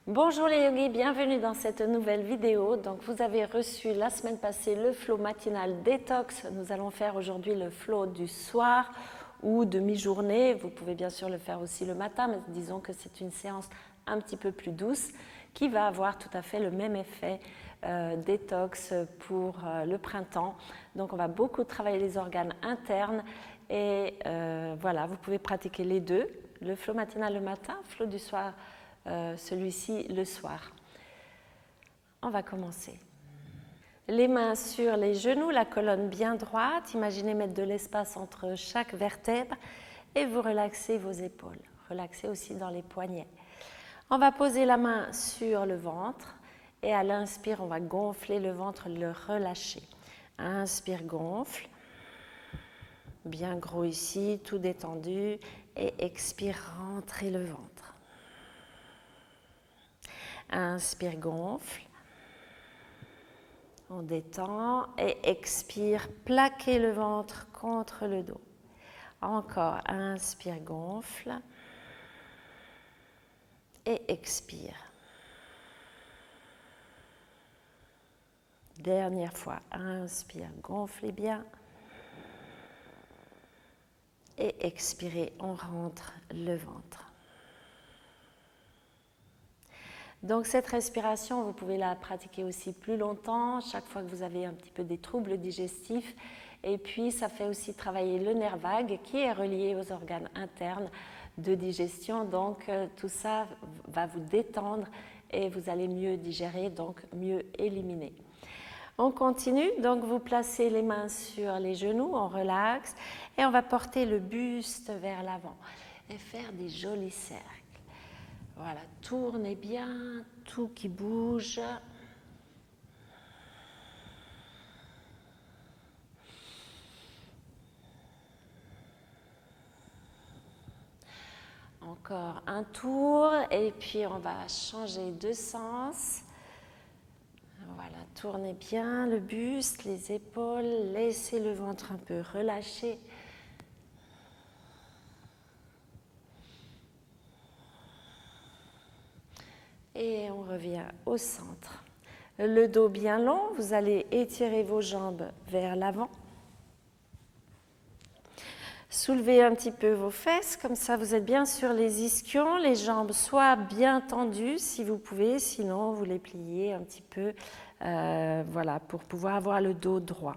Bonjour les yogis, bienvenue dans cette nouvelle vidéo. Donc vous avez reçu la semaine passée le flow matinal détox. Nous allons faire aujourd'hui le flow du soir ou de mi-journée. Vous pouvez bien sûr le faire aussi le matin, mais disons que c'est une séance un petit peu plus douce qui va avoir tout à fait le même effet détox pour le printemps. Donc on va beaucoup travailler les organes internes et voilà, vous pouvez pratiquer les deux, le flow matinal le matin, flow du soir celui-ci le soir. On va commencer. Les mains sur les genoux, la colonne bien droite. Imaginez mettre de l'espace entre chaque vertèbre et vous relaxez vos épaules. Relaxez aussi dans les poignets. On va poser la main sur le ventre et à l'inspire, on va gonfler le ventre, le relâcher. Inspire, gonfle. Bien gros ici, tout détendu. Et expire, rentrez le ventre. Inspire, gonfle, on détend et expire, plaquez le ventre contre le dos. Encore, inspire, gonfle et expire. Dernière fois, inspire, gonflez bien et expirez, on rentre le ventre. Donc cette respiration, vous pouvez la pratiquer aussi plus longtemps, chaque fois que vous avez un petit peu des troubles digestifs. Et puis ça fait aussi travailler le nerf vague qui est relié aux organes internes de digestion. Donc tout ça va vous détendre et vous allez mieux digérer, donc mieux éliminer. On continue, donc vous placez les mains sur les genoux, on relaxe et on va porter le buste vers l'avant et faire des jolis cercles. Voilà, tournez bien, tout qui bouge. Encore un tour et puis on va changer de sens. Voilà, tournez bien le buste, les épaules, laissez le ventre un peu relâché. Et on revient au centre. Le dos bien long, vous allez étirer vos jambes vers l'avant. Soulevez un petit peu vos fesses, comme ça vous êtes bien sur les ischions, les jambes soient bien tendues si vous pouvez, sinon vous les pliez un petit peu, voilà, pour pouvoir avoir le dos droit.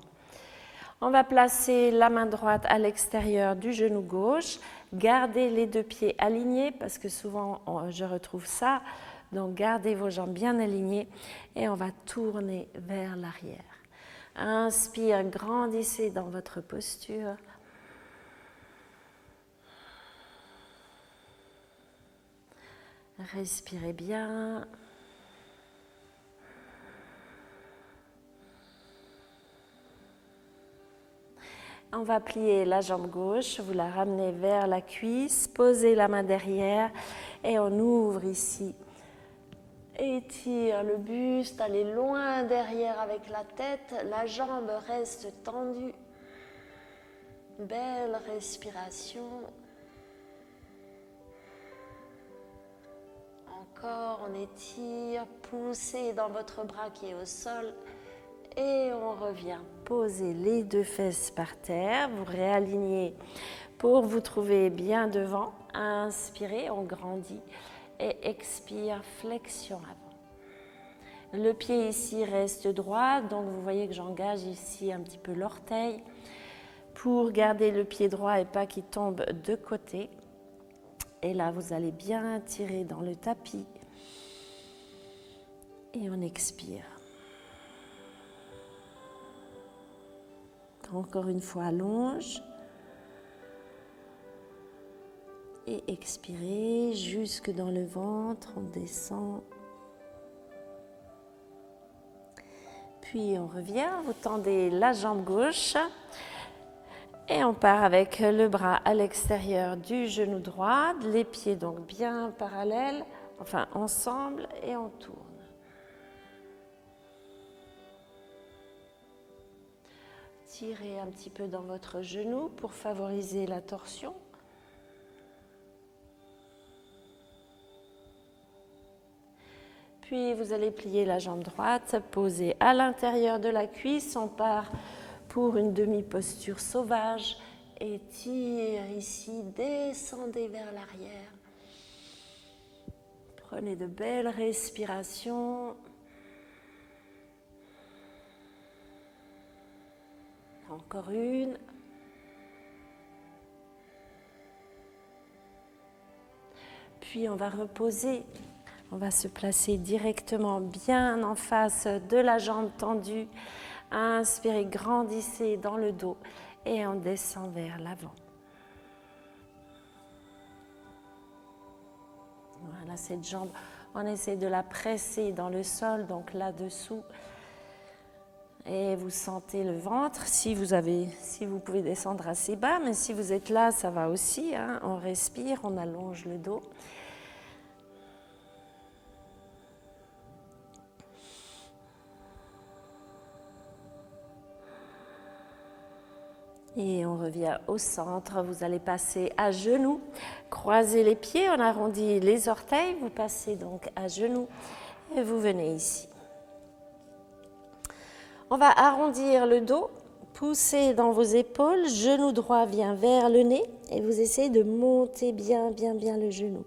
On va placer la main droite à l'extérieur du genou gauche, gardez les deux pieds alignés parce que souvent je retrouve ça, donc gardez vos jambes bien alignées et on va tourner vers l'arrière. Inspire, grandissez dans votre posture. Respirez bien. On va plier la jambe gauche, vous la ramenez vers la cuisse, posez la main derrière et on ouvre ici. Étire le buste, allez loin derrière avec la tête, la jambe reste tendue. Belle respiration. Encore, on étire, poussez dans votre bras qui est au sol et on revient. Posez les deux fesses par terre, vous réalignez pour vous trouver bien devant. Inspirez, on grandit et expire, flexion avant. Le pied ici reste droit, donc vous voyez que j'engage ici un petit peu l'orteil pour garder le pied droit et pas qu'il tombe de côté. Et là, vous allez bien tirer dans le tapis. Et on expire. Encore une fois, allonge. Et expirez jusque dans le ventre, on descend. Puis on revient, vous tendez la jambe gauche. Et on part avec le bras à l'extérieur du genou droit, les pieds donc bien parallèles, enfin ensemble, et on tourne. Tirez un petit peu dans votre genou pour favoriser la torsion. Puis vous allez plier la jambe droite, poser à l'intérieur de la cuisse. On part pour une demi-posture sauvage. Étire ici, descendez vers l'arrière. Prenez de belles respirations. Encore une. Puis on va reposer. On va se placer directement bien en face de la jambe tendue. Inspirez, grandissez dans le dos et on descend vers l'avant. Voilà, cette jambe, on essaie de la presser dans le sol, donc là-dessous. Et vous sentez le ventre, si vous pouvez descendre assez bas, mais si vous êtes là, ça va aussi. Hein. On respire, on allonge le dos. Et on revient au centre, vous allez passer à genoux, croisez les pieds, on arrondit les orteils, vous passez donc à genoux et vous venez ici. On va arrondir le dos, pousser dans vos épaules, genou droit vient vers le nez et vous essayez de monter bien le genou.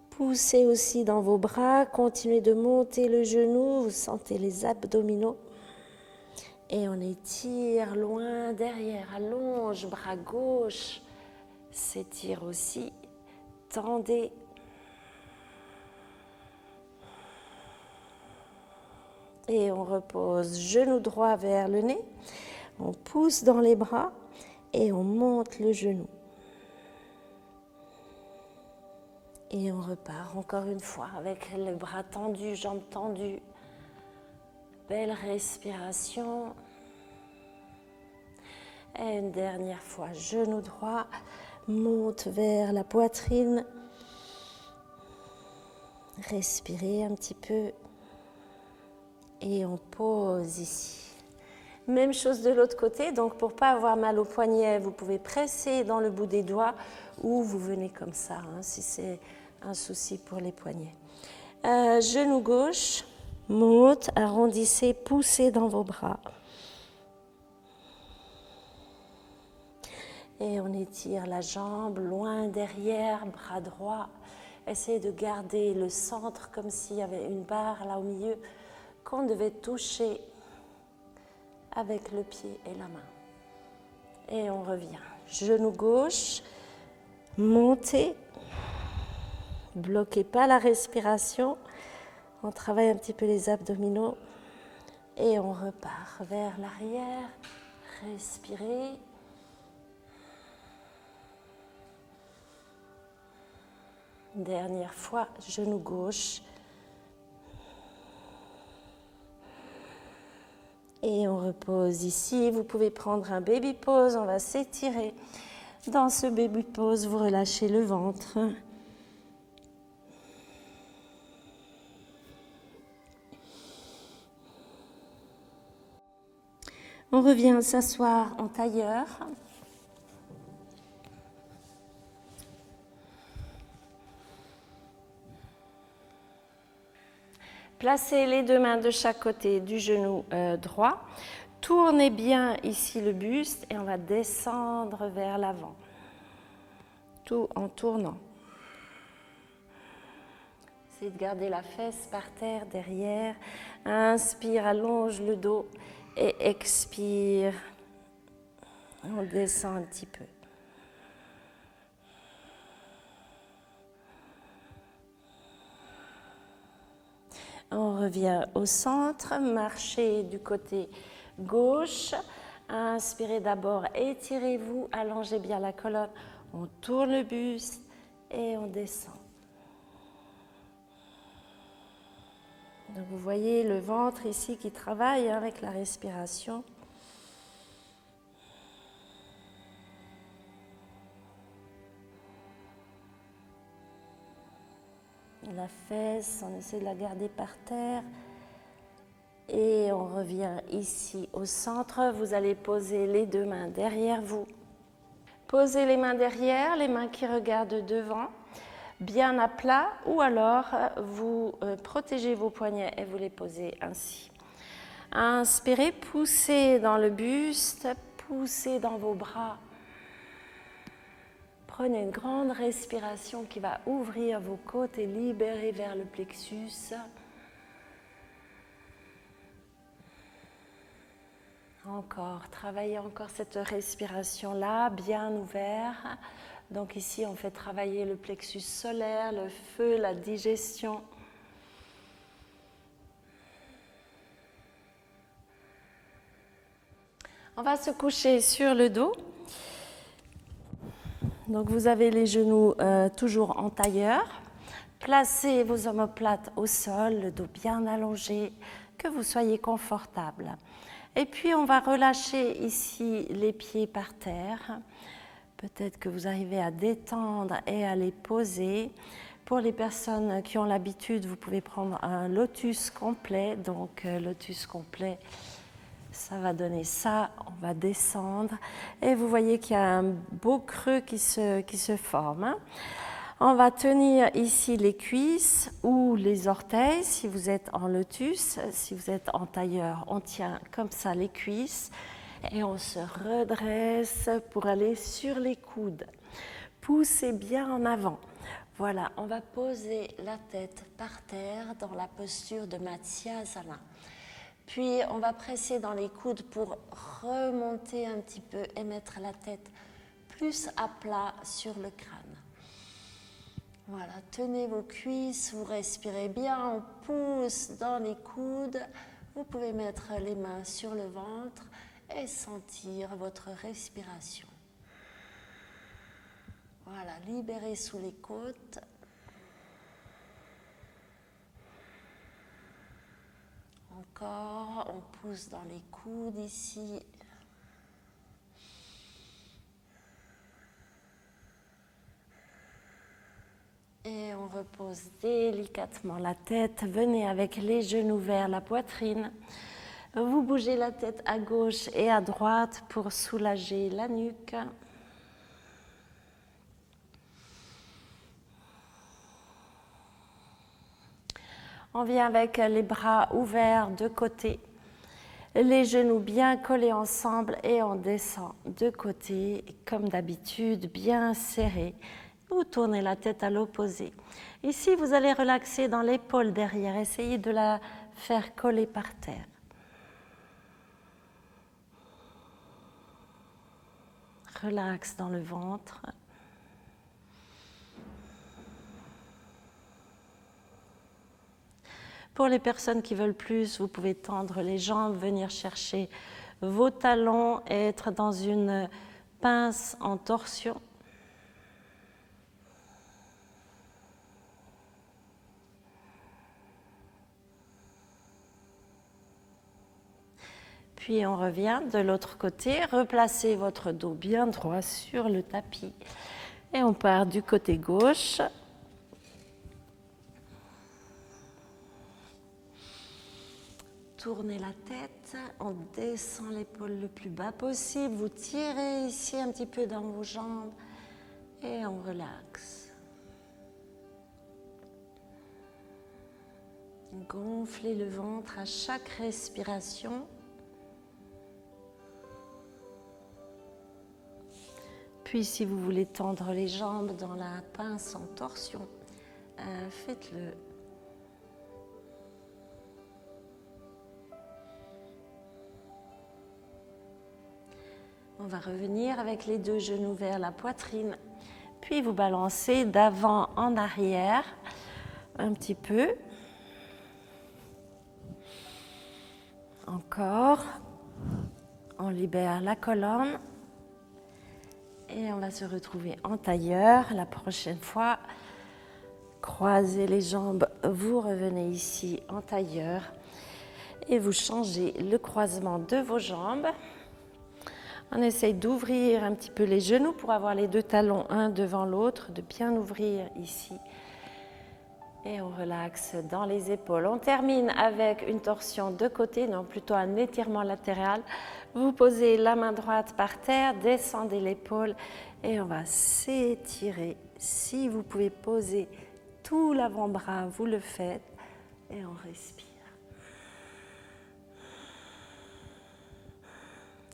Poussez aussi dans vos bras, continuez de monter le genou, vous sentez les abdominaux. Et on étire loin derrière, allonge, bras gauche, s'étire aussi, tendez. Et on repose genou droit vers le nez, on pousse dans les bras et on monte le genou. Et on repart encore une fois avec le bras tendu, jambes tendues. Belle respiration. Et une dernière fois, genou droit, monte vers la poitrine. Respirez un petit peu. Et on pose ici. Même chose de l'autre côté, donc pour ne pas avoir mal au poignet, vous pouvez presser dans le bout des doigts ou vous venez comme ça, hein, si c'est un souci pour les poignets. Genou gauche. Monte, arrondissez, poussez dans vos bras. Et on étire la jambe loin derrière, bras droit. Essayez de garder le centre comme s'il y avait une barre là au milieu qu'on devait toucher avec le pied et la main. Et on revient. Genou gauche, montez. Bloquez pas la respiration. On travaille un petit peu les abdominaux et on repart vers l'arrière. Respirez. Dernière fois, genou gauche. Et on repose ici. Vous pouvez prendre un baby pose. On va s'étirer. Dans ce baby pose, vous relâchez le ventre. On revient s'asseoir en tailleur. Placez les deux mains de chaque côté du genou droit. Tournez bien ici le buste et on va descendre vers l'avant. Tout en tournant. Essayez de garder la fesse par terre, derrière. Inspire, allonge le dos. Et expire, on descend un petit peu. On revient au centre, marchez du côté gauche. Inspirez d'abord, étirez-vous, allongez bien la colonne. On tourne le buste et on descend. Donc vous voyez le ventre ici qui travaille avec la respiration. La fesse, on essaie de la garder par terre. Et on revient ici au centre. Vous allez poser les deux mains derrière vous. Posez les mains derrière, les mains qui regardent devant. bien à plat, ou alors vous protégez vos poignets et vous les posez ainsi. Inspirez, poussez dans le buste, poussez dans vos bras. Prenez une grande respiration qui va ouvrir vos côtes et libérer vers le plexus. Encore, travaillez encore cette respiration-là, bien ouvert. Donc ici, on fait travailler le plexus solaire, le feu, la digestion. On va se coucher sur le dos. Donc vous avez les genoux toujours en tailleur. Placez vos omoplates au sol, le dos bien allongé, que vous soyez confortable. Et puis on va relâcher ici les pieds par terre. Peut-être que vous arrivez à détendre et à les poser. Pour les personnes qui ont l'habitude, vous pouvez prendre un lotus complet. Donc lotus complet, ça va donner ça, on va descendre. Et vous voyez qu'il y a un beau creux qui se forme. On va tenir ici les cuisses ou les orteils si vous êtes en lotus. Si vous êtes en tailleur, on tient comme ça les cuisses et on se redresse pour aller sur les coudes. Poussez bien en avant. Voilà, on va poser la tête par terre dans la posture de Matsyasana. Puis on va presser dans les coudes pour remonter un petit peu et mettre la tête plus à plat sur le crâne. Voilà, tenez vos cuisses, vous respirez bien, on pousse dans les coudes. Vous pouvez mettre les mains sur le ventre et sentir votre respiration. Voilà, libérez sous les côtes. Encore, on pousse dans les coudes ici. Et on repose délicatement la tête. Venez avec les genoux vers la poitrine. Vous bougez la tête à gauche et à droite pour soulager la nuque. On vient avec les bras ouverts de côté, les genoux bien collés ensemble et on descend de côté, comme d'habitude, bien serré. Vous tournez la tête à l'opposé. Ici, vous allez relaxer dans l'épaule derrière. Essayez de la faire coller par terre. Relax dans le ventre. Pour les personnes qui veulent plus, vous pouvez tendre les jambes, venir chercher vos talons et être dans une pince en torsion. Puis on revient de l'autre côté, replacez votre dos bien droit sur le tapis et on part du côté gauche. Tournez la tête, on descend l'épaule le plus bas possible, vous tirez ici un petit peu dans vos jambes et on relaxe. Gonflez le ventre à chaque respiration. Puis si vous voulez tendre les jambes dans la pince en torsion, faites-le. On va revenir avec les deux genoux vers la poitrine, puis vous balancez d'avant en arrière un petit peu. Encore, on libère la colonne et on va se retrouver en tailleur. La prochaine fois, croisez les jambes, vous revenez ici en tailleur et vous changez le croisement de vos jambes. On essaye d'ouvrir un petit peu les genoux pour avoir les deux talons un devant l'autre, de bien ouvrir ici. Et on relaxe dans les épaules. On termine avec une torsion de côté, non plutôt un étirement latéral. Vous posez la main droite par terre, descendez l'épaule et on va s'étirer si vous pouvez poser tout l'avant-bras, vous le faites et on respire.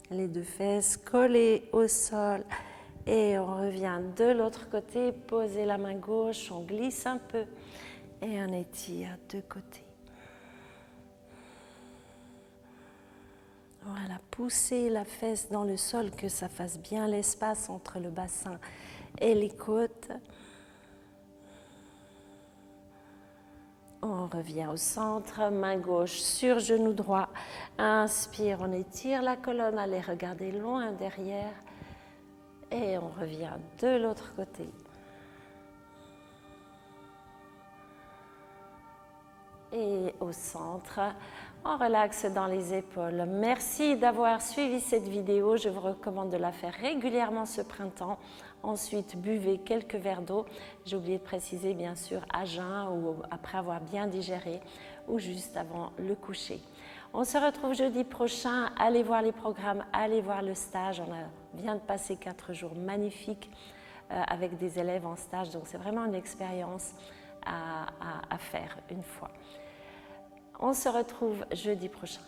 Les deux fesses collées au sol et on revient de l'autre côté, posez la main gauche, on glisse un peu et on étire de côté. Voilà, poussez la fesse dans le sol, que ça fasse bien l'espace entre le bassin et les côtes. On revient au centre, main gauche sur genou droit. Inspire, on étire la colonne, allez regarder loin derrière. Et on revient de l'autre côté. Et au centre, on relaxe dans les épaules. Merci d'avoir suivi cette vidéo. Je vous recommande de la faire régulièrement ce printemps. Ensuite, buvez quelques verres d'eau. J'ai oublié de préciser, bien sûr, à jeun ou après avoir bien digéré ou juste avant le coucher. On se retrouve jeudi prochain. Allez voir les programmes, allez voir le stage. On vient de passer 4 jours magnifiques avec des élèves en stage. Donc, c'est vraiment une expérience à faire une fois. On se retrouve jeudi prochain.